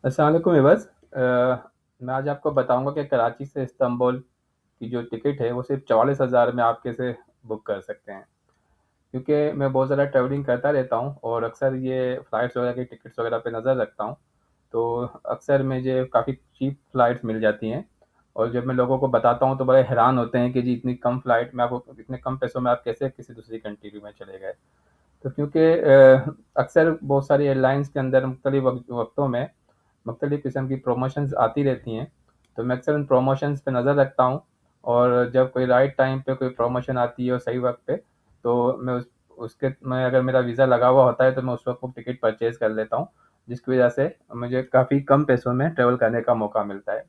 अस्सलाम वालेकुम विवर्स। मैं आज आपको बताऊँगा कि कराची से इस्तांबुल की जो टिकट है वो सिर्फ़ 44,000 में आप कैसे बुक कर सकते हैं। क्योंकि मैं बहुत ज़्यादा ट्रैवलिंग करता रहता हूँ और अक्सर ये फ़्लाइट्स वगैरह की टिकट्स वगैरह पे नज़र रखता हूँ। तो अक्सर मुझे काफ़ी चीप फ़्लाइट्स मिल जाती हैं और जब मैं लोगों को बताता हूँ तो बड़े हैरान होते हैं कि जी इतनी कम फ़्लाइट में आपको इतने कम पैसों में आप कैसे किसी दूसरी कंट्री में चले गए। तो क्योंकि अक्सर बहुत सारी एयरलाइंस के अंदर मुख्तलिफ़ वक़्तों में मुख्तलिफ़ किस्म की प्रमोशंस आती रहती हैं, तो मैं अक्सर उन प्रमोशंस पे नज़र रखता हूँ और जब कोई राइट टाइम पे कोई प्रमोशन आती है और सही वक़्त पे, तो मैं अगर मेरा वीज़ा लगा हुआ होता है, तो मैं उस वक़्त वो टिकट परचेज़ कर लेता हूँ, जिसकी वजह से मुझे काफ़ी कम पैसों में ट्रैवल करने का मौका मिलता है।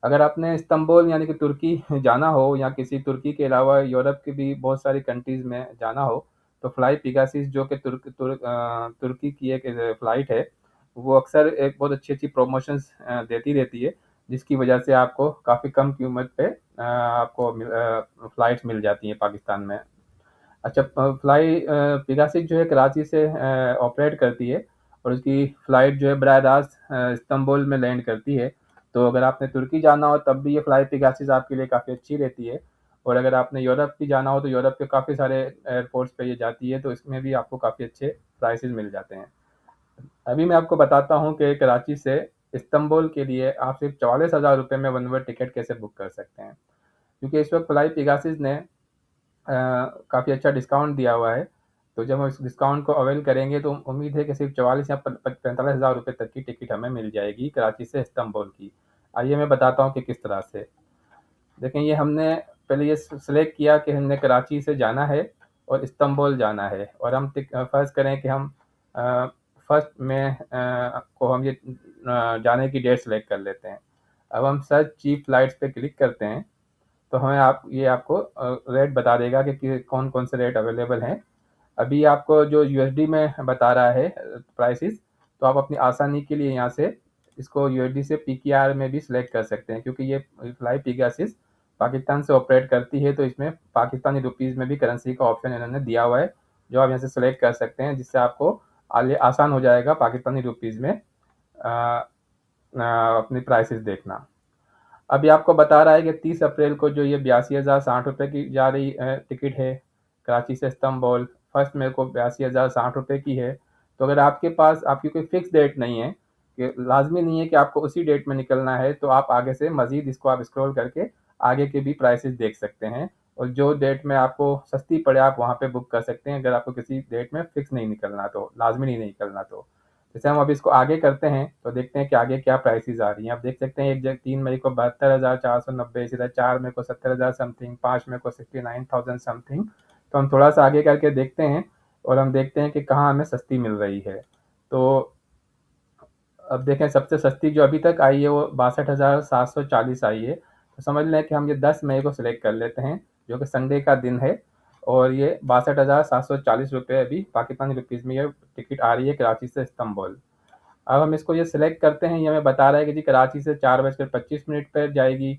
अगर आपने इस्तांबुल यानी कि तुर्की जाना हो या किसी तुर्की के अलावा यूरोप की भी बहुत सारी कंट्रीज़ में जाना हो, तो फ्लाई पेगासस जो कि तुर्की की एक फ्लाइट है, वो अक्सर एक बहुत अच्छी-अच्छी प्रमोशंस देती रहती है, जिसकी वजह से आपको काफ़ी कम कीमत पे फ्लाइट्स मिल जाती हैं पाकिस्तान में। अच्छा पेगासस जो है कराची से ऑपरेट करती है और उसकी फ़्लाइट जो है बराह रास्त इस्तांबुल में लैंड करती है। तो अगर आपने तुर्की जाना हो तब भी ये फ़्लाई पेगासस आपके लिए काफ़ी अच्छी रहती है और अगर आपने यूरोप भी जाना हो तो यूरोप के काफ़ी सारे एयरपोर्ट्स पे ये जाती है, तो इसमें भी आपको काफ़ी अच्छे प्राइसेज़ मिल जाते हैं। अभी मैं आपको बताता हूँ कि कराची से इस्तांबुल के लिए आप सिर्फ़ ₹44,000 में वन वे टिकट कैसे बुक कर सकते हैं। क्योंकि इस वक़्त फ़्लाई पेगासस ने काफ़ी अच्छा डिस्काउंट दिया हुआ है, तो जब हम इस डिस्काउंट को अवेल करेंगे तो उम्मीद है कि सिर्फ़ 44 या प प 45,000 रुपए तक की टिकट हमें मिल जाएगी कराची से इस्तांबुल की। आइए मैं बताता हूँ कि किस तरह से। देखें ये हमने पहले ये सेलेक्ट किया कि हमने कराची से जाना है और इस्तांबुल जाना है और फ़र्ज़ करें कि हम अ, फर्स्ट में को हम जाने की डेट सेलेक्ट कर लेते हैं। अब हम सर्च चीप फ्लाइट्स पे क्लिक करते हैं तो ये आपको रेट बता देगा कि कौन-कौन से रेट अवेलेबल हैं। अभी आपको जो यूएसडी में बता रहा है प्राइसेज़, तो आप अपनी आसानी के लिए यहाँ से इसको यूएसडी से पीकेआर में भी सिलेक्ट कर सकते हैं क्योंकि ये फ्लाई पेगासस पाकिस्तान से ऑपरेट करती है, तो इसमें पाकिस्तानी रुपीज़ में भी करेंसी का ऑप्शन इन्होंने दिया हुआ है, जो आप यहाँ से सिलेक्ट कर सकते हैं, जिससे आपको आसान हो जाएगा पाकिस्तानी रुपीज़ में अपनी प्राइसेज़ देखना। अभी आपको बता रहा है कि 30 अप्रैल को जो ये 82,060 रुपए की जा रही टिकट है, कराची से इस्तांबुल, फर्स्ट मेरे को 82,060 रुपए की है। तो अगर आपके पास आपकी कोई फ़िक्स डेट नहीं है, कि लाज़मी नहीं है कि आपको उसी डेट में निकलना है, तो आप आगे से मज़ीद इसको आप स्क्रॉल करके आगे के भी प्राइसेज़ देख सकते हैं और जो डेट में आपको सस्ती पड़े, आप वहाँ पे बुक कर सकते हैं, अगर आपको किसी डेट में फ़िक्स नहीं निकलना तो, लाज़मी नहीं निकलना तो। जैसे हम अभी इसको आगे करते हैं तो देखते हैं कि आगे क्या प्राइसेस आ रही हैं। आप देख सकते हैं 3 मई को 72,490, सीधा 4 मई को 70,000 समथिंग, 5 मई को 69,000 समथिंग। तो हम थोड़ा सा आगे करके देखते हैं और हम देखते हैं कि कहाँ हमें सस्ती मिल रही है। तो अब देखें सबसे सस्ती जो अभी तक आई है वो 62,740 आई है। तो समझ लें कि हम ये 10 मई को सिलेक्ट कर लेते हैं, जो कि संडे का दिन है और ये 62,740 रुपए अभी पाकिस्तानी रुपीज़ में ये टिकट आ रही है कराची से इस्तांबुल। अब हम इसको ये सिलेक्ट करते हैं, ये हमें बता रहा है कि जी कराची से 4:25 पर जाएगी,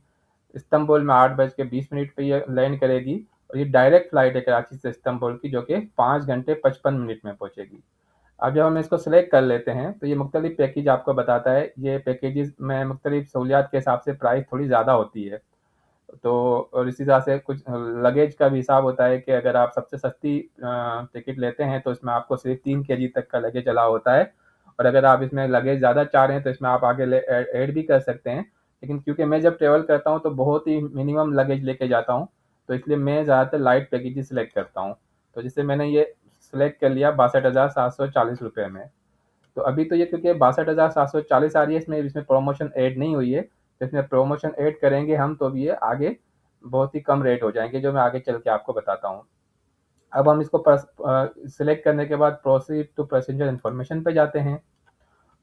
इस्तांबुल में 8:20 पे ये लैंड करेगी और ये डायरेक्ट फ्लाइट है कराची से इस्तांबुल की, जो कि 5 घंटे 55 मिनट में पहुँचेगी। अब जब हम इसको सिलेक्ट कर लेते हैं, तो ये मुख्तलिफ़ पैकेज आपको बताता है, ये पैकेजेज़ में मुख्तलिफ़ सहूलियात के हिसाब से प्राइस थोड़ी ज़्यादा होती है। तो और इसी तरह से कुछ लगेज का भी हिसाब होता है कि अगर आप सबसे सस्ती टिकट लेते हैं, तो इसमें आपको सिर्फ़ 3 केजी तक का लगेज अलाउ होता है और अगर आप इसमें लगेज ज़्यादा चाह रहे हैं, तो इसमें आप आगे ऐड भी कर सकते हैं। लेकिन क्योंकि मैं जब ट्रैवल करता हूँ, तो बहुत ही मिनिमम लगेज लेके जाता हूँ, तो इसलिए मैं ज़्यादातर लाइट पैकेज ही सिलेक्ट करता हूँ। तो जैसे मैंने ये सिलेक्ट कर लिया 62,740 रुपए में। तो अभी तो ये क्योंकि 62,740 आ रही है, इसमें इसमें प्रमोशन ऐड नहीं हुई है। तो इसमें प्रमोशन ऐड करेंगे हम तो भी ये आगे बहुत ही कम रेट हो जाएँगे, जो मैं आगे चल के आपको बताता हूँ। अब हम इसको सिलेक्ट करने के बाद प्रोसीड टू पैसेंजर इन्फॉर्मेशन पे जाते हैं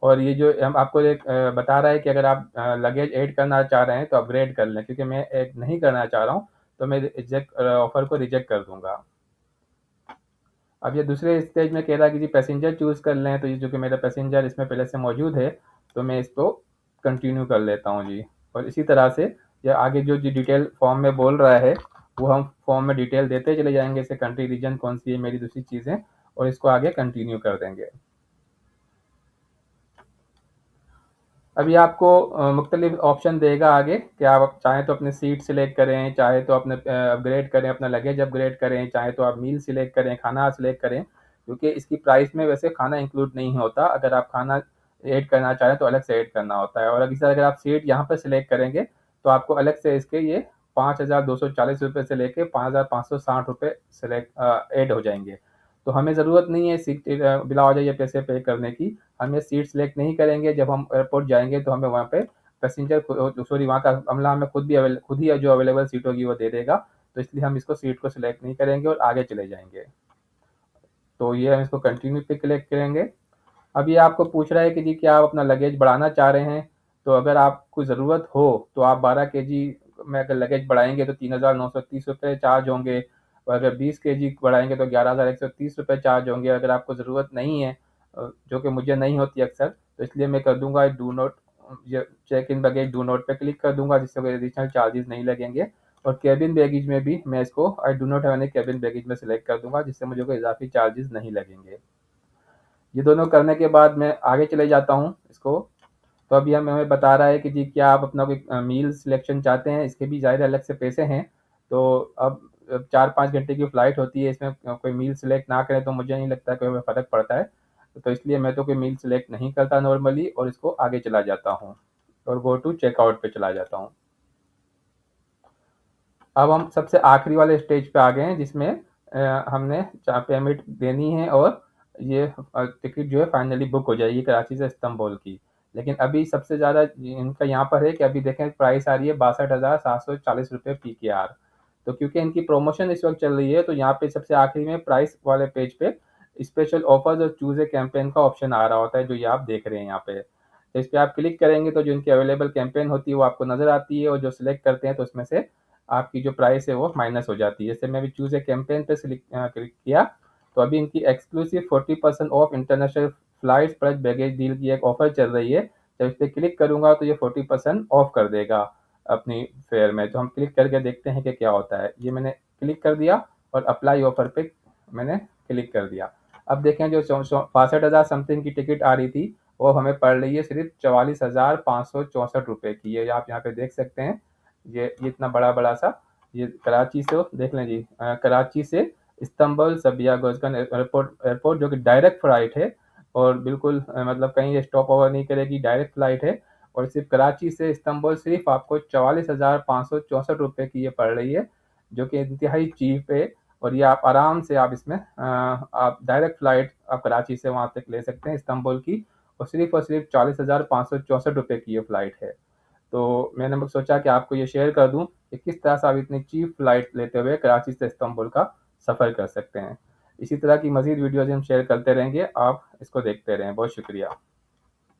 और ये जो हम आपको एक बता रहा है कि अगर आप लगेज ऐड करना चाह रहे हैं तो अपग्रेड कर लें, क्योंकि मैं ऐड नहीं करना चाह रहा हूँ, तो मैं ऑफ़र को रिजेक्ट कर दूँगा। अब ये दूसरे स्टेज में कह रहा है कि जी पैसेंजर चूज़ कर लें, तो ये जो कि मेरा पैसेंजर इसमें पहले से मौजूद है, तो मैं इसको कंटिन्यू कर लेता हूँ जी। और इसी तरह से ये आगे जो जी डिटेल फॉर्म में बोल रहा है, वो हम फॉर्म में डिटेल देते चले जाएँगे, जैसे कंट्री, रीजन कौन-सी है, मेरी दूसरी चीज़ें, और इसको आगे कंटिन्यू कर देंगे। अभी आपको मुख्तलिफ ऑप्शन देगा आगे कि आप चाहें तो अपनी सीट सिलेक्ट करें, चाहे तो अपने अपग्रेड करें, अपना लगेज अपग्रेड करें, चाहे तो आप मील सिलेक्ट करें, खाना सिलेक्ट करें, क्योंकि इसकी प्राइस में वैसे खाना इंक्लूड नहीं होता। अगर आप खाना ऐड करना चाहें तो अलग से ऐड करना होता है, और इसी तरह अगर आप सीट यहाँ पर सिलेक्ट करेंगे तो आपको अलग से इसके ये 5,240 रुपये से लेके 5,560 रुपये सिलेक्ट ऐड हो जाएंगे। तो हमें ज़रूरत नहीं है सीट बिला वजह ये पैसे पे करने की। हम ये सीट सिलेक्ट नहीं करेंगे, जब हम एयरपोर्ट जाएंगे तो हमें वहाँ पे पैसेंजर सॉरी वहाँ का अमला हमें खुद ही जो अवेलेबल सीट होगी वो दे देगा। तो इसलिए हम इसको सीट को सिलेक्ट नहीं करेंगे और आगे चले जाएंगे। तो ये हम इसको कंटिन्यू पे क्लिक करेंगे। अब ये आपको पूछ रहा है कि जी क्या आप अपना लगेज बढ़ाना चाह रहे हैं। तो अगर आपको ज़रूरत हो तो आप 12 केजी में अगर लगेज बढ़ाएंगे तो 3,930 रुपये चार्ज होंगे, और अगर 20 केजी बढ़ाएंगे तो 11,130 रुपये चार्ज होंगे। अगर आपको ज़रूरत नहीं है, जो कि मुझे नहीं होती अक्सर, तो इसलिए मैं कर दूंगा डू नॉट, ये check in baggage do not पे क्लिक कर दूंगा, जिससे कोई एडिशनल चार्जेस नहीं लगेंगे। और केबिन बैगेज में भी मैं इसको I do not have any cabin baggage में सिलेक्ट कर दूंगा, जिससे मुझे कोई इजाफी चार्जेस नहीं लगेंगे। ये दोनों करने के बाद मैं आगे चले जाता हूँ इसको। तो अभी हमें बता रहा है कि जी क्या आप अपना कोई मील सिलेक्शन चाहते हैं, इसके भी ज़ाहिर अलग से पैसे हैं। तो अब 4-5 घंटे की फ़्लाइट होती है, इसमें कोई मील सिलेक्ट ना करें तो मुझे नहीं लगता कि हमें फ़र्क पड़ता है। तो इसलिए मैं तो कोई मील सिलेक्ट नहीं करता नॉर्मली, और इसको आगे चला जाता हूँ और गो टू चेकआउट पे चला जाता हूँ। अब हम सबसे आखिरी वाले स्टेज पे आ गए हैं, जिसमें हमने पेमेंट देनी है और ये टिकट जो है फाइनली बुक हो जाएगी कराची से इस्तांबुल की। लेकिन अभी सबसे ज़्यादा इनका यहाँ पर है कि अभी देखें प्राइस आ रही है 62,740 रुपये PKR। तो क्योंकि इनकी प्रमोशन इस वक्त चल रही है, तो यहाँ पे सबसे आखिरी में प्राइस वाले पेज पे स्पेशल ऑफर्स और चूज़ ए कैंपेन का ऑप्शन आ रहा होता है, जो ये आप देख रहे हैं यहाँ पे। तो इस पर आप क्लिक करेंगे तो जो इनकी अवेलेबल कैंपेन होती है वो आपको नज़र आती है, और जो सिलेक्ट करते हैं तो उसमें से आपकी जो प्राइस है वो माइनस हो जाती है। जैसे मैं अभी चूज़ ए कैंपेन पे क्लिक किया, तो अभी इनकी exclusive 40% of international flights plus baggage deal की एक ऑफर चल रही है। जब इस पर क्लिक करूंगा तो ये 40% ऑफ कर देगा अपनी फेयर में। तो हम क्लिक करके देखते हैं कि क्या होता है। ये मैंने क्लिक कर दिया और अप्लाई ऑफर पे मैंने क्लिक कर दिया। अब देखें जो 62,000 समथिंग की टिकट आ रही थी, वो हमें पड़ रही है सिर्फ 44,564 रुपये की। ये आप यहाँ पे देख सकते हैं, ये इतना बड़ा सा, ये कराची से देख लें जी, कराची से इस्तांबुल सबिया गोज़गन एयरपोर्ट जो कि डायरेक्ट फ़्लाइट है, और बिल्कुल मतलब कहीं ये स्टॉप ओवर नहीं करेगी, डायरेक्ट फ़्लाइट है। और सिर्फ कराची से इस्तांबुल सिर्फ आपको 44,564 रुपये की ये पड़ रही है, जो कि इंतहाई चीप है। और ये आप आराम से आप इसमें आप डायरेक्ट फ़्लाइट आप कराची से वहाँ तक ले सकते हैं इस्तांबुल की, और सिर्फ 40,564 रुपये की ये फ़्लाइट है। तो मैंने सोचा कि आपको ये शेयर कर दूं कि किस तरह से आप इतनी चीप फ़्लाइट लेते हुए कराची से इस्तांबुल का सफ़र कर सकते हैं। इसी तरह की मज़ीद वीडियोज़ हम शेयर करते रहेंगे, आप इसको देखते रहें। बहुत शुक्रिया।